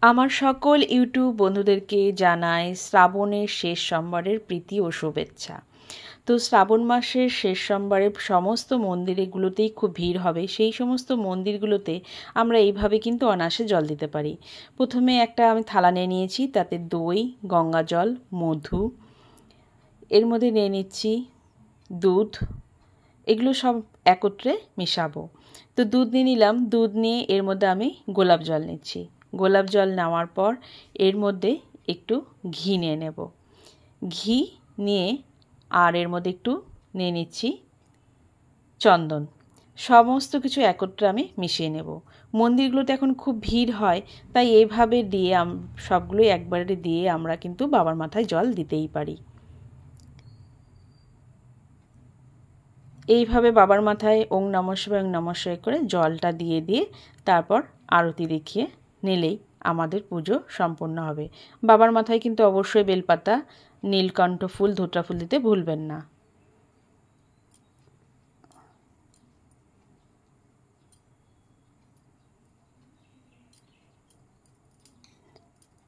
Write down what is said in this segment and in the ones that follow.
আমার সকল ইউটিউব বন্ধুদেরকে জানাই শ্রাবণের শেষ সোমবারের প্রীতি ও শুভেচ্ছা। তো শ্রাবণ মাসের শেষ সোমবারে সমস্ত মন্দিরগুলোতেই খুব ভিড় হবে। সেই সমস্ত মন্দিরগুলোতে আমরা এইভাবে কিন্তু অনায়াসে জল দিতে পারি। প্রথমে একটা আমি থালা নিয়ে নিয়েছি, তাতে দই, গঙ্গা জল, মধু, এর মধ্যে নিয়ে নিচ্ছি দুধ। এগুলো সব একত্রে মেশাবো। তো দুধ নিয়ে নিলাম, দুধ নিয়ে এর মধ্যে আমি গোলাপ জল নিচ্ছি। গোলাপ জল নেওয়ার পর এর মধ্যে একটু ঘি নিয়ে নেব। ঘি নিয়ে আর এর মধ্যে একটু নিয়ে নিচ্ছি চন্দন। সমস্ত কিছু একত্রে আমি মিশিয়ে নেব। মন্দিরগুলোতে এখন খুব ভিড় হয়, তাই এইভাবে দিয়ে সবগুলোই একবারে দিয়ে আমরা কিন্তু বাবার মাথায় জল দিতেই পারি। এইভাবে বাবার মাথায় ওং নমঃ শিবায় ওং নমঃ শিবায় করে জলটা দিয়ে দিয়ে তারপর আরতি দেখিয়ে নিলেই আমাদের পুজো সম্পূর্ণ হবে। বাবার মাথায় কিন্তু অবশ্যই বেলপাতা, নীলকণ্ঠ ফুল, ধুতরা ফুল দিতে ভুলবেন না।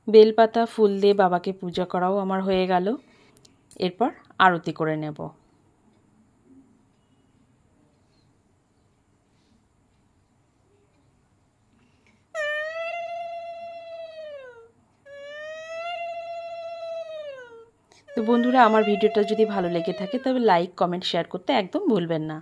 বেলপাতা ফুল দিয়ে বাবাকে পূজা করাও আমার হয়ে গেল। এরপর আরতি করে নেব। তো বন্ধুরা, আমার ভিডিওটা যদি ভালো লেগে থাকে তবে লাইক, কমেন্ট, শেয়ার করতে একদম ভুলবেন না।